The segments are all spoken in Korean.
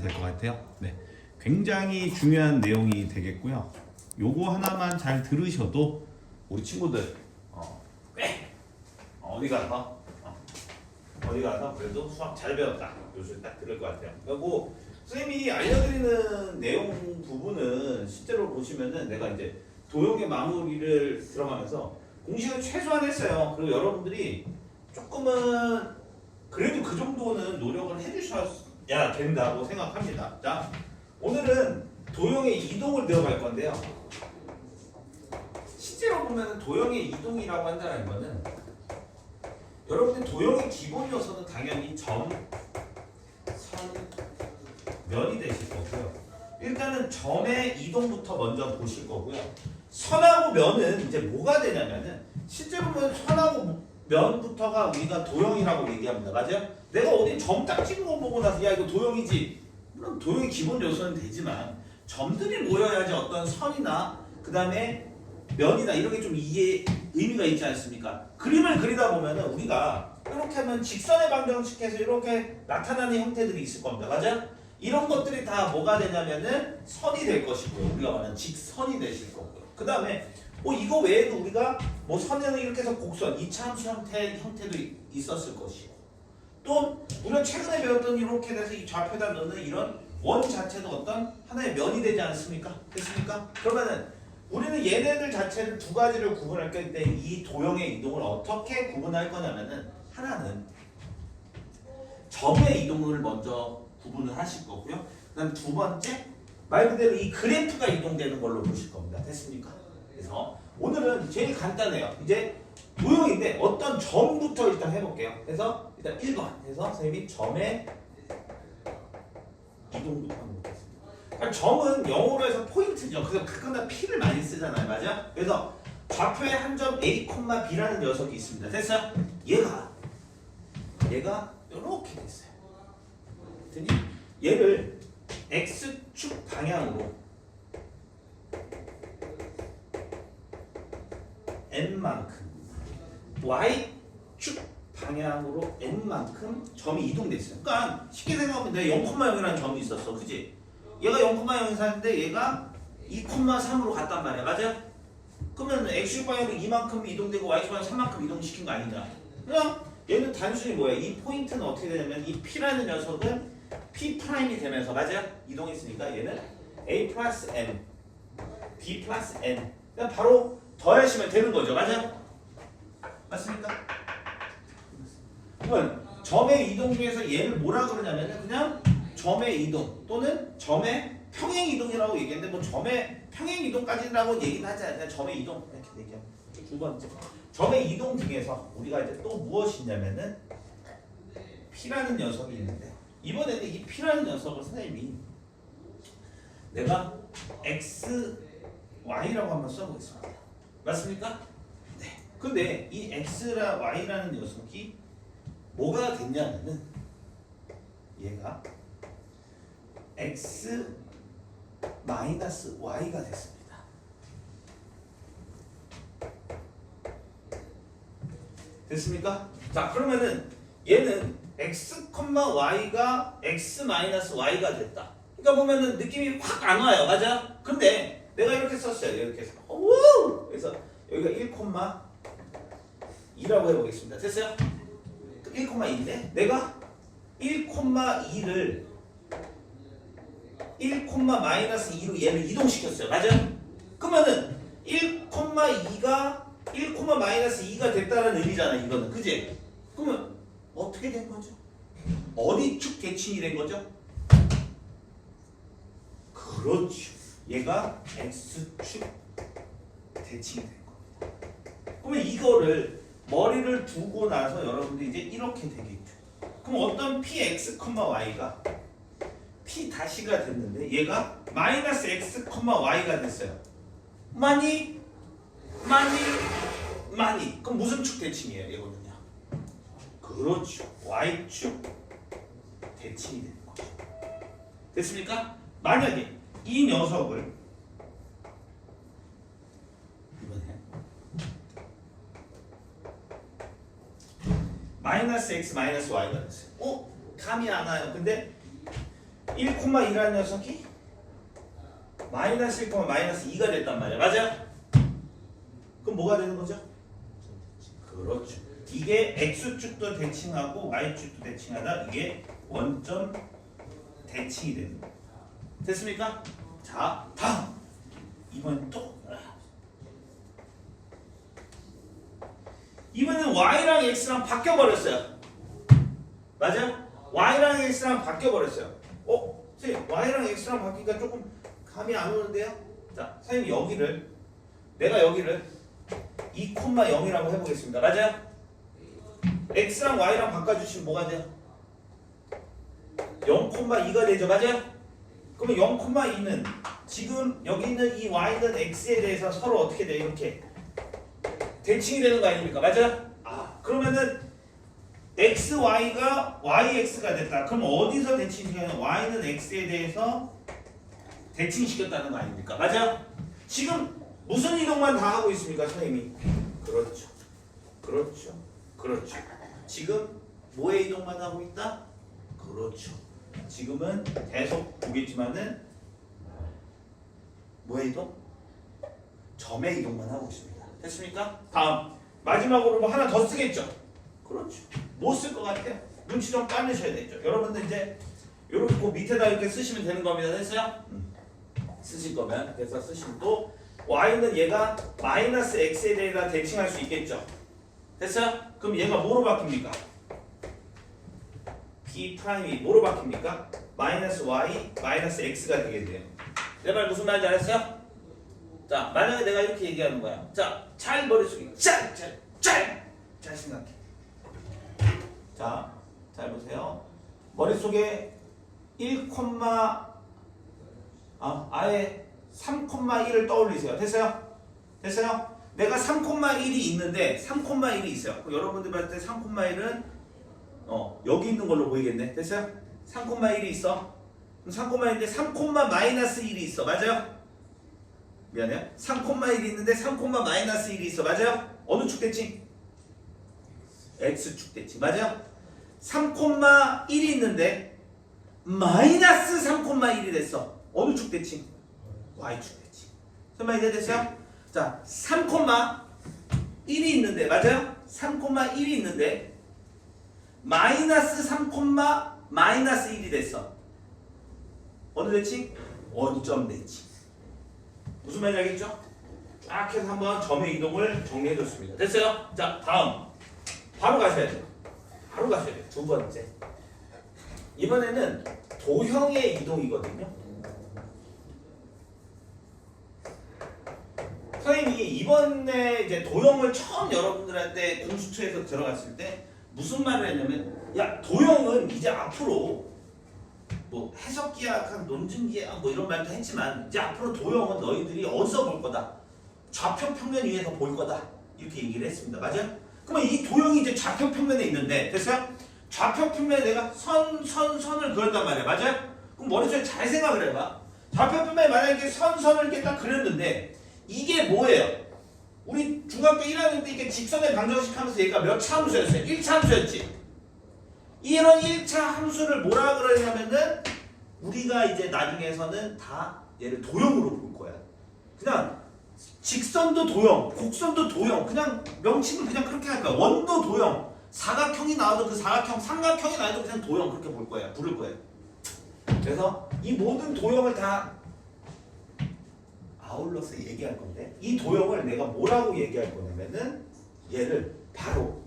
될 것 같아요. 네, 굉장히 중요한 내용이 되겠고요. 요거 하나만 잘 들으셔도 우리 친구들 꽤 어디 가서 그래도 수학 잘 배웠다 요 소리 딱 들을 것 같아요. 그리고 선생님이 알려드리는 내용 부분은 실제로 보시면은 내가 이제 도형의 마무리를 들어가면서 공식을 최소한 했어요. 그리고 여러분들이 조금은 그래도 그 정도는 노력을 해주셔야 된다고 생각합니다. 자, 오늘은 도형의 이동을 배워갈 건데요. 실제로 보면 도형의 이동이라고 한다는 거는 여러분들 도형의 기본 요소는 당연히 점, 선, 면이 되실 거고요. 일단은 점의 이동부터 먼저 보실 거고요. 선하고 면은 이제 뭐가 되냐면은 실제로 보면 선하고 면부터가 우리가 도형이라고 얘기합니다. 맞아요? 내가 어디 점 딱 찍은 거 보고 나서 야 이거 도형이지. 물론 도형의 기본 요소는 되지만 점들이 모여야지 어떤 선이나 그 다음에 면이나 이런 게 좀 이게 의미가 있지 않습니까? 그림을 그리다 보면은 우리가 이렇게 하면 직선의 방정식해서 이렇게 나타나는 형태들이 있을 겁니다. 맞아요? 이런 것들이 다 뭐가 되냐면은 선이 될 것이고요. 우리가 말하는 직선이 되실 거고요. 그 다음에 이거 외에도 우리가 선에는 이렇게 해서 곡선, 이차함수 형태도 있었을 것이고 또 우리가 최근에 배웠던 이렇게 돼서 이 좌표에다 넣는 이런 원 자체도 어떤 하나의 면이 되지 않습니까? 됐습니까? 그러면은 우리는 얘네들 자체를 두 가지를 구분할 때 이 도형의 이동을 어떻게 구분할 거냐면은 하나는 점의 이동을 먼저 구분을 하실 거고요. 그다음 두 번째 말 그대로 이 그래프가 이동되는 걸로 보실 겁니다. 됐습니까? 그래서 오늘은 제일 간단해요. 이제 도형인데 어떤 점부터 일단 해볼게요. 그래서 일단 1번 해서 선생님이 점의 이동부터 한번 보겠습니다. 점은 영어로 해서 포인트죠. 그래서 가끔가다 P를 많이 쓰잖아요. 맞아? 그래서 좌표에 한 점 A, B라는 녀석이 있습니다. 됐어요? 얘가 이렇게 됐어요. 됐니? 얘를 X축 방향으로 N만큼 Y축 방향으로 N만큼 점이 이동됐어요. 그러니까 쉽게 생각하면 내가 0,0이라는 점이 있었어. 그치? 얘가 0,0이었는데 얘가 2,3으로 갔단 말이야. 맞아? 그러면 X축 방향으로 이만큼 이동되고 Y축 방향으로 3만큼 이동시킨 거 아니냐? 그냥 얘는 단순히 뭐야? 이 포인트는 어떻게 되냐면 이 P라는 녀석은 P 프라임이 되면서 맞아? 이동했으니까 얘는 A 플러스 N, B 플러스 N 그냥 바로 더하시면 되는 거죠. 맞아? 맞습니까? 그러면 점의 이동 중에서 얘를 뭐라 그러냐면은 그냥 점의 이동 또는 점의 평행 이동이라고 얘기했는데 점의 평행 이동까지라고 얘기는 하지 않아요. 점의 이동 이렇게 얘기하면 두 번째 점의 이동 중에서 우리가 이제 또 무엇이냐면은 P라는 녀석이 있는데 이번에는 이 P라는 녀석을 선생님이 내가 X, Y라고 한번 써보겠습니다. 맞습니까? 네. 근데 이 X랑 Y라는 녀석이 뭐가 됐냐면은 얘가 X 마이너스 Y가 됐습니다. 됐습니까? 자 그러면은 얘는 X, Y가 X 마이너스 Y가 됐다. 그러니까 보면은 느낌이 확 안 와요. 맞아? 근데 내가 이렇게 썼어요. 이렇게 해서 그래서 여기가 1,2라고 해보겠습니다. 됐어요? 1,2인데 내가 1,2를 1,-2로 얘를 이동시켰어요. 맞아? 그러면은 1,2가 1,-2가 됐다는 의미잖아. 이거는. 그지? 그러면 어떻게 된 거죠? 어디 축 대칭이 된 거죠? 그렇죠. 얘가 X축 대칭이 된 겁니다. 그러면 이거를 머리를 두고 나서 여러분들이 이제 이렇게 되겠죠. 그럼 어떤 Px, Y가 P 다시가 됐는데 얘가 마이너스 X, Y가 됐어요. 많이. 그럼 무슨 축 대칭이에요? 이거는요. 그렇죠. Y축 대칭이 되는 거죠. 됐습니까? 만약에 이 녀석을 이번에 마이너스 X, 마이너스 Y가 됐어요. 감이 안 와요. 근데 1,1이라는 녀석이 마이너스 1, 마이너스 2가 됐단 말이야. 맞아? 그럼 뭐가 되는 거죠? 그렇죠. 이게 x축도 대칭하고 y축도 대칭하다 이게 원점 대칭이 되는 거야. 됐습니까? 자, 다음. 이번엔 또 이번에는 y랑 x랑 바뀌어버렸어요. 맞아요? y랑 x랑 바뀌어버렸어요. 선생님 y랑 x랑 바뀌니까 조금 감이 안 오는데요? 자, 선생님 내가 여기를 2,0이라고 해보겠습니다. 맞아요? x랑 y랑 바꿔주시면 뭐가 돼요? 0,2가 되죠. 맞아요? 그러면 0,2는 지금 여기 있는 이 y는 x에 대해서 서로 어떻게 돼요? 이렇게 대칭이 되는 거 아닙니까? 맞아요? 그러면은 xy가 yx가 됐다. 그럼 어디서 대칭시켜요? y는 x에 대해서 대칭시켰다는 거 아닙니까? 맞아요? 지금 무슨 이동만 다 하고 있습니까? 선생님이. 그렇죠. 그렇죠. 그렇죠. 지금 뭐의 이동만 하고 있다? 그렇죠. 지금은 계속 보겠지만은 뭐의 이동? 점의 이동만 하고 있습니다. 됐습니까? 다음 마지막으로 뭐 하나 더 쓰겠죠? 그렇죠. 뭐 쓸 것 같아요? 눈치 좀 빠르셔야 되죠. 여러분들 이제 이렇게 그 밑에다 이렇게 쓰시면 되는 겁니다. 됐어요? 쓰실 거면 그래서 쓰시면 또 y는 얘가 마이너스 x에 대해서 대칭할 수 있겠죠. 됐어요? 그럼 얘가 뭐로 바뀝니까? b 프라임이 뭐로 바뀝니까? 마이너스 y 마이너스 x가 되겠네요. 내 말 무슨 말인지 알았어요? 자, 만약에 내가 이렇게 얘기하는 거야. 자, 잘 머릿속에 잘 생각해. 자, 잘 보세요. 머릿속에 1, 아예 3,1을 떠올리세요. 됐어요? 됐어요? 내가 3,1이 있는데 3,1이 있어요. 여러분들 봤을 때 3,1은 여기 있는 걸로 보이겠네. 됐어요? 3,1이 있어. 3,1인데 3, 마이너스 1이 있어. 맞아요? 미안해요. 3,1이 있는데 3, 마이너스 1이 있어. 맞아요? 어느 축 대칭? x축 대칭. 맞아요? 3,1이 있는데 마이너스 3,1이 됐어. 어느 축 대칭? y축 대칭. 설마 이해됐어요? 자, 3,1이 있는데 맞아요? 3,1이 있는데 마이너스 3, 마이너스 1이 됐어. 어느 대칭? 원점 대칭. 무슨 말인지 알겠죠? 쫙 해서 한번 점의 이동을 정리해줬습니다. 됐어요? 자, 다음 바로 가셔야 돼요. 바로 가셔야 돼요. 두 번째. 이번에는 도형의 이동이거든요. 선생님이 이번에 이제 도형을 처음 여러분들한테 공수처에서 들어갔을 때 무슨 말을 했냐면, 야, 도형은 이제 앞으로 뭐 해석기약, 논증기약 뭐 이런 말도 했지만 이제 앞으로 도형은 너희들이 어디서 볼 거다? 좌표 평면 위에서 볼 거다. 이렇게 얘기를 했습니다. 맞아요? 그러면 이 도형이 이제 좌표 평면에 있는데, 됐어요? 좌표 평면에 내가 선을 그렸단 말이야. 맞아요? 그럼 머릿속에 잘 생각을 해봐. 좌표 평면에 만약에 선을 이렇게 딱 그렸는데 이게 뭐예요? 우리 중학교 1학년 때 이게 직선의 방정식 하면서 얘가 몇 차 함수였어요? 1차 함수였지? 이런 1차 함수를 뭐라 그러냐면은 우리가 이제 나중에서는 다 얘를 도형으로 볼 거야. 그냥 직선도 도형, 곡선도 도형, 그냥 명칭을 그냥 그렇게 할 거야. 원도 도형, 사각형이 나와도 그 사각형, 삼각형이 나와도 그냥 도형 그렇게 볼 거야. 부를 거예요. 그래서 이 모든 도형을 다 아울러서 얘기할 건데, 이 도형을 내가 뭐라고 얘기할 거냐면은 얘를 바로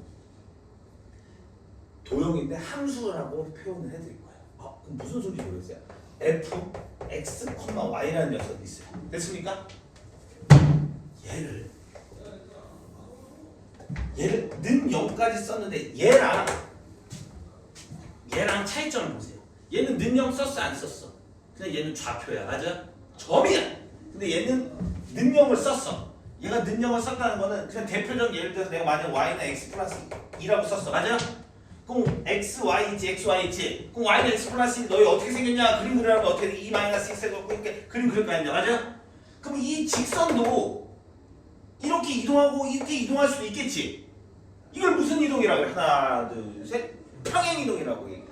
도형인데 함수라고 표현을 해드릴 거예요. 그럼 무슨 소리인지 모르겠어요. f, x, y라는 녀석이 있어요. 됐습니까? 얘를 는 0까지 썼는데 얘랑 차이점을 보세요. 얘는 는 0 썼어 안 썼어? 그냥 얘는 좌표야. 맞아? 점이야. 근데 얘는 는 0을 썼어. 얘가 는 0을 썼다는 거는 그냥 대표적 예를 들어서 내가 만약 y는 x 플러스 2라고 썼어. 맞아? 그럼 x, y 있지, x, y 있지. 그럼 y는 x 플러스 2 너희 어떻게 생겼냐? 그림 그리려면 어떻게 돼? 2 마이너스 x 해갖고 이렇게 그림 그릴 거 아니냐? 맞아? 그럼 이 직선도 이렇게 이동하고 이렇게 이동할 수도 있겠지. 이걸 무슨 이동이라고 해? 하나, 둘, 셋. 평행 이동이라고 얘기해.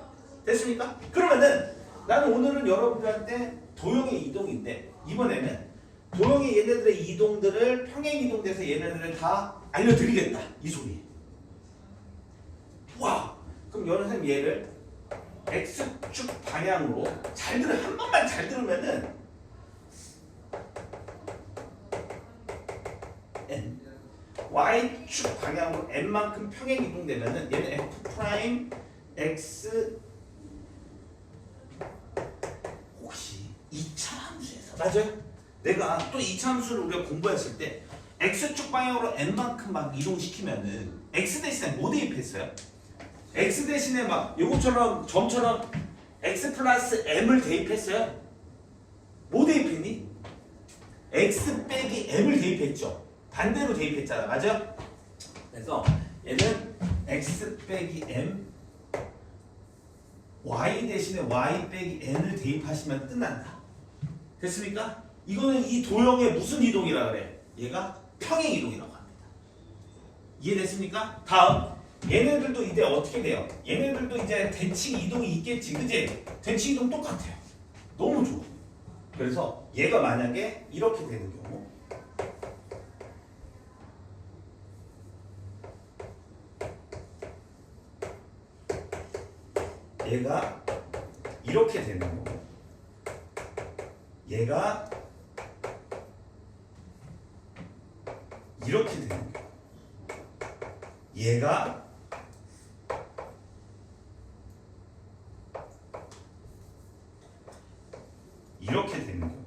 됐습니까? 그러면은 나는 오늘은 여러분들한테 도형의 이동인데 이번에는 도형의 얘네들의 이동들을 평행 이동돼서 얘네들을 다 알려드리겠다 이 소리. 와, 그럼 선생님 얘를 x축 방향으로 잘 들어 한 번만 잘 들으면은 n y축 방향으로 n만큼 평행 이동되면은 얘는 f 프라임 x 혹시 2차 함수에서 맞아요? 내가 또 2차 함수를 우리가 공부했을 때 x축 방향으로 n만큼 막 이동시키면은 x 대신에 뭐 대입했어요? x 대신에 막 요거처럼 점처럼 x 플러스 m을 대입했어요? 뭐 대입했니? x 빼기 m을 대입했죠. 반대로 대입했잖아. 맞아? 그래서 얘는 x 빼기 m y 대신에 y 빼기 n을 대입하시면 끝난다. 됐습니까? 이거는 이 도형의 무슨 이동이라 그래? 얘가 평행 이동이라고 합니다. 이해됐습니까? 다음 얘네들도 이제 어떻게 돼요? 얘네들도 이제 대칭 이동이 있겠지, 그지? 대칭 이동 똑같아요. 너무 좋아. 그래서 얘가 만약에 이렇게 되는 경우 얘가 이렇게 되는 경우 얘가 이렇게 되는 경우 얘가 이렇게 되는 경우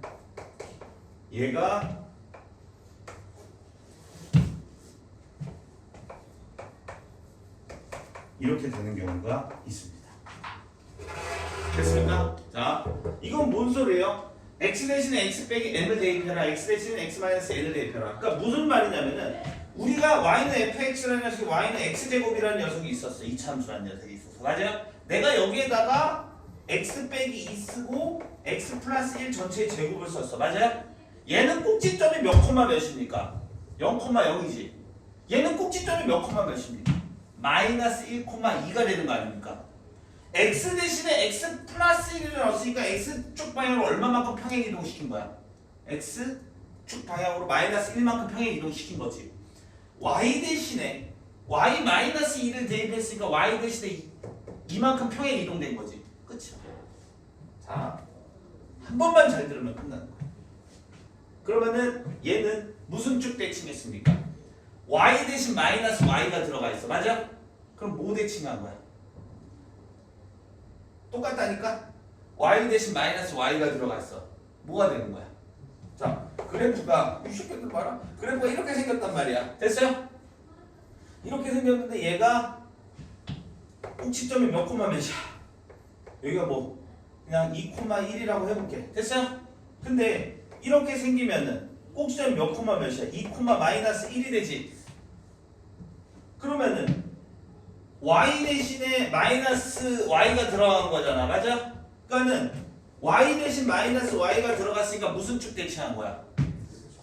얘가 이렇게 되는 경우가 있습니다. 됐습니까? 자, 이건 뭔 소리예요? x 대신에 x 빼기 n을 대입해라. x 대신에 x 마이너스 n을 대입해라. 그러니까 무슨 말이냐면은 우리가 y는 fx라는 녀석이 y는 x제곱이라는 녀석이 있었어. 이차함수라는 녀석이 있었어. 맞아요? 내가 여기에다가 x 빼기 2 쓰고 x 플러스 1 전체의 제곱을 썼어. 맞아요? 얘는 꼭지점이 몇 콤마 몇입니까? 0,0이지. 얘는 꼭지점이 몇 콤마 몇입니까? 마이너스 1,2가 되는 거 아닙니까? x 대신에 x 플러스 1을 넣었으니까 x축 방향으로 얼마만큼 평행 이동시킨 거야? x축 방향으로 마이너스 1만큼 평행 이동시킨 거지. y 대신에 y 마이너스 2를 대입했으니까 y 대신에 2만큼 평행 이동된 거지. 그치? 자, 한 번만 잘 들으면 끝나는 거야. 그러면은 얘는 무슨 쭉 대칭했습니까? y 대신 마이너스 y가 들어가 있어. 맞아? 그럼 뭐 대칭한 거야? 똑같다니까? y 대신 마이너스 y가 들어가 있어. 뭐가 되는 거야? 자, 그래프가 이 새끼들 봐라. 그래프가 이렇게 생겼단 말이야. 됐어요? 이렇게 생겼는데 얘가 꼭지점이 몇 콤마 몇이야? 여기가 뭐 그냥 2,1이라고 해볼게. 됐어요? 근데 이렇게 생기면은 꼭지점이 몇 콤마 몇이야? 2, 마이너스 1이 되지. 그러면은 y 대신에 마이너스 y가 들어간 거잖아. 맞아? 그러니까는 y 대신 마이너스 y가 들어갔으니까 무슨 축 대칭한 거야?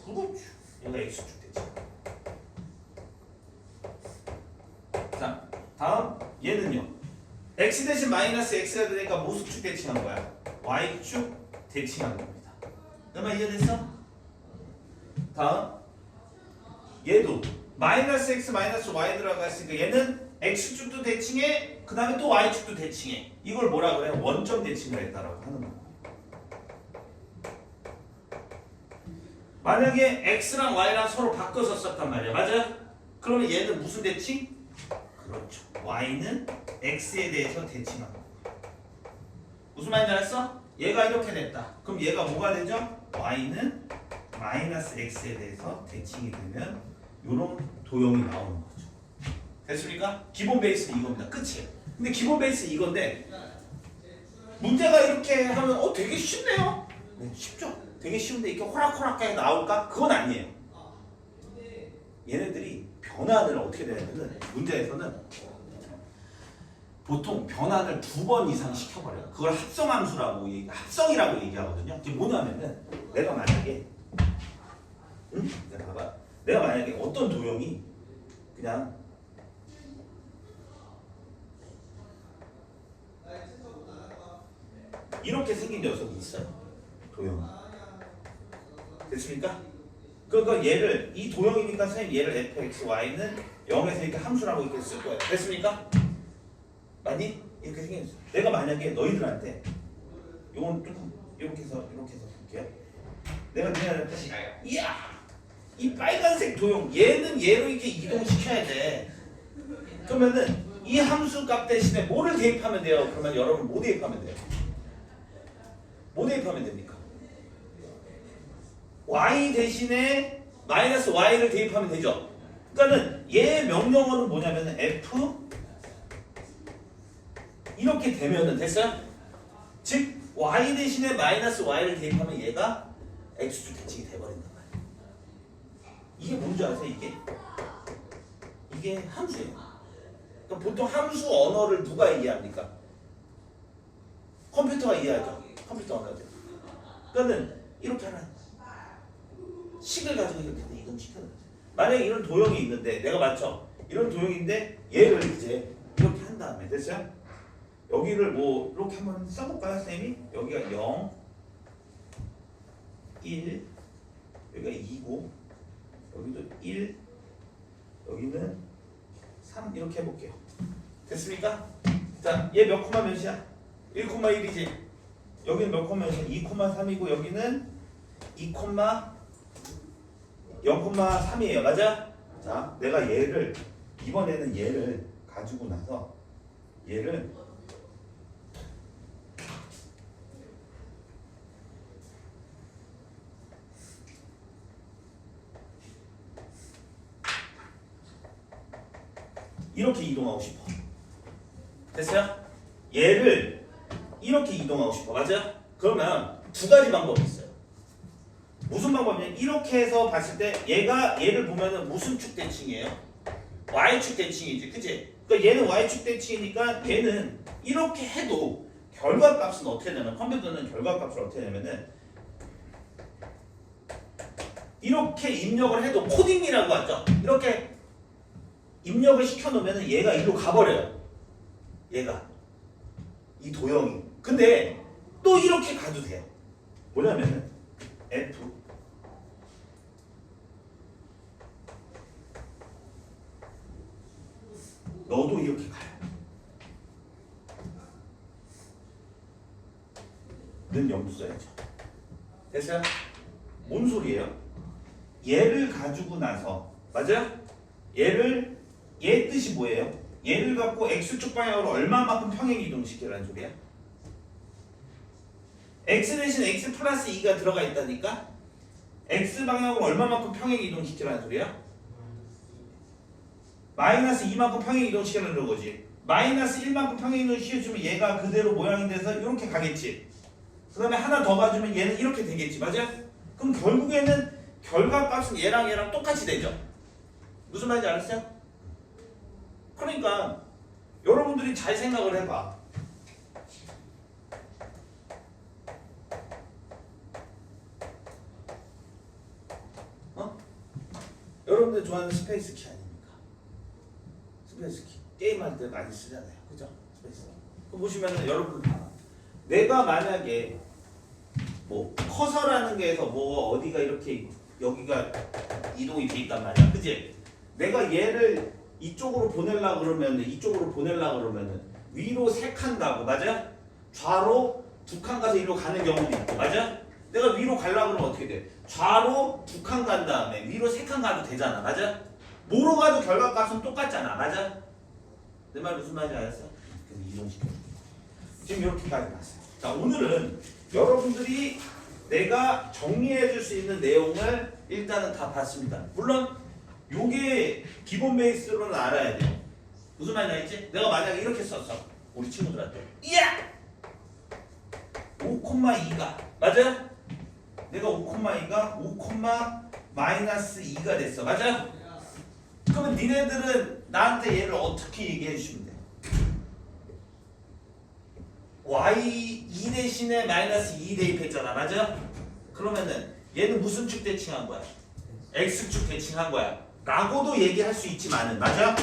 그렇지. 얘가 x축 대칭. 자, 다음 얘는요. x 대신 마이너스 x가 되니까 무슨 축 대칭한 거야? y축 대칭한 겁니다. 그러면 이해됐어? 다음 얘도 마이너스 x 마이너스 y 들어갔으니까 얘는 x축도 대칭해, 그 다음에 또 y축도 대칭해. 이걸 뭐라 그래? 원점 대칭을 했다라고 하는 거야. 만약에 x랑 y랑 서로 바꿔서 썼단 말이야. 맞아? 그러면 얘는 무슨 대칭? 그렇죠. y는 x에 대해서 대칭한 거야. 무슨 말인지 알았어? 얘가 이렇게 됐다. 그럼 얘가 뭐가 되죠? y는 마이너스 x에 대해서 대칭이 되면 이런 도형이 나오는 거죠. 됐습니까? 기본 베이스는 이겁니다. 끝이에요. 근데 기본 베이스 이건데 문제가 이렇게 하면 되게 쉽네요. 네, 쉽죠? 되게 쉬운데 이렇게 호락호락하게 나올까? 그건 아니에요. 얘네들이 변환을 어떻게 되냐면은 문제에서는 보통 변환을 2번 이상 시켜버려요. 그걸 합성이라고 얘기하거든요. 이게 뭐냐면은 내가 만약에 봐봐. 내가 만약에 어떤 도형이 그냥 이렇게 생긴 녀석이 있어요. 도형. 됐습니까? 그러니까 얘를 이 도형이니까 선생님 얘를 fx, y는 0에서 이렇게 함수라고 이렇게 쓸 거예요. 됐습니까? 맞니? 이렇게 생겼어. 내가 만약에 너희들한테 요건 조금 이렇게 해서 볼게요. 내가 그냥 이야 이 빨간색 도형 얘는 얘로 이렇게 이동시켜야 돼. 그러면은 이 함수 값 대신에 뭐를 대입하면 돼요? 그러면 여러분 뭐 대입하면 돼요? 뭐 대입하면 됩니까? y 대신에 마이너스 y를 대입하면 되죠. 그러니까는 얘 명령어는 뭐냐면은 f 이렇게 되면은 됐어요? 즉 y 대신에 마이너스 y를 대입하면 얘가 x축 대칭이 돼버린단 말이에요. 이게 뭔지 아세요? 이게 함수예요. 그러니까 보통 함수 언어를 누가 이해합니까? 컴퓨터가 이해하죠. 컴퓨터 언어죠. 그러니까는 이렇게 하나 식을 가지고 이렇게 이동시켜요. 만약에 이런 도형이 있는데 내가 맞죠? 이런 도형인데 얘를 이제 이렇게 한 다음에 됐어요? 여기를 뭐 이렇게 한번 써볼까요, 선생님이? 여기가 0, 1, 여기가 2고 여기도 1, 여기는 3 이렇게 해볼게요. 됐습니까? 자, 얘 몇 콤마 몇이야? 1,1이지. 여기는 몇 콤마 몇이야? 2,3이고 여기는 0,3이에요. 맞아? 자, 내가 얘를 이번에는 얘를 가지고 나서 얘를 이렇게 이동하고 싶어. 됐어요? 얘를 이렇게 이동하고 싶어. 맞아? 그러면 두 가지 방법이 있어요. 무슨 방법이냐? 이렇게 해서 봤을 때 얘를 보면은 무슨 축 대칭이에요? y축 대칭이지. 그치? 그러니까 얘는 y축 대칭이니까 얘는 이렇게 해도 결과값은 어떻게 되냐면 컴퓨터는 결과값을 어떻게 되냐면은 이렇게 입력을 해도 코딩이라고 하죠. 이렇게 입력을 시켜놓으면 얘가 이리로 가버려요. 얘가 이 도형이. 근데 또 이렇게 가도 돼요. 뭐냐면은 F 너도 이렇게 가요. 는 0도 써야죠. 됐어요? 뭔 소리예요? 얘를 가지고 나서 맞아요? 얘 뜻이 뭐예요? 얘를 갖고 x축 방향으로 얼마만큼 평행 이동시키라는 소리야? x 대신 x 플러스 2가 들어가 있다니까? x 방향으로 얼마만큼 평행 이동시키라는 소리야? 마이너스 2만큼 평행 이동시키라는 거지. 마이너스 1만큼 평행 이동시켜주면 얘가 그대로 모양이 돼서 이렇게 가겠지. 그 다음에 하나 더 가주면 얘는 이렇게 되겠지. 맞아? 그럼 결국에는 결과값은 얘랑 똑같이 되죠. 무슨 말인지 알았어요? 그러니까 여러분들이 잘 생각을 해봐. 여러분들 좋아하는 스페이스 키 아닙니까? 스페이스 키 게임할 때 많이 쓰잖아요. 그죠? 스페이스. 그 보시면은 여러분들 봐. 내가 만약에 뭐 커서라는 게에서 뭐 어디가 이렇게 여기가 이동이 돼 있단 말이야. 그지? 내가 얘를 이쪽으로 보내려고 그러면은 위로 3칸 가고 맞아? 좌로 2칸 가서 이리로 가는 경우도 있고 맞아? 내가 위로 가려고 그러면 어떻게 돼? 좌로 2칸 간 다음에 위로 3칸 가도 되잖아. 맞아? 뭐로 가도 결과값은 똑같잖아. 맞아? 내 말 무슨 말인지 알았어? 그래서 이동시켜. 지금 이렇게까지 봤어요. 자, 오늘은 여러분들이 내가 정리해 줄 수 있는 내용을 일단은 다 봤습니다. 물론 요게 기본 베이스로는 알아야 돼요. 무슨 말인지 알지? 내가 만약에 이렇게 썼어. 우리 친구들한테. 이야! 5,2가 맞아요? 내가 5,2가 5,-2가 됐어. 맞아요? 그러면 니네들은 나한테 얘를 어떻게 얘기해 주시면 돼요? y2 대신에 마이너스 2 대입했잖아. 맞아? 그러면은 얘는 무슨 축 대칭한 거야? x축 대칭한 거야. 라고도 얘기할 수 있지만은 맞아?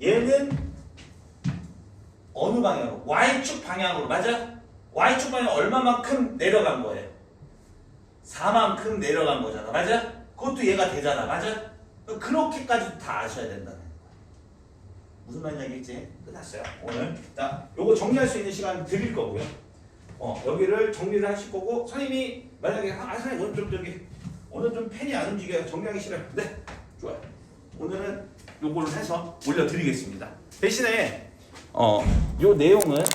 얘는 어느 방향으로? Y축 방향으로. 맞아? Y축 방향 얼마만큼 내려간 거예요? 4만큼 내려간 거잖아. 맞아? 그것도 얘가 되잖아. 맞아? 그렇게까지 다 아셔야 된다는 거야. 무슨 말인지 알겠지? 끝났어요. 오늘. 자, 요거 정리할 수 있는 시간 드릴 거고요. 여기를 정리를 하실 거고, 선생님이 만약에 선생님 오늘 좀 펜이 안 움직여요. 정리하기 싫어요. 네, 좋아요. 오늘은 요걸 해서 올려드리겠습니다. 대신에 요 내용은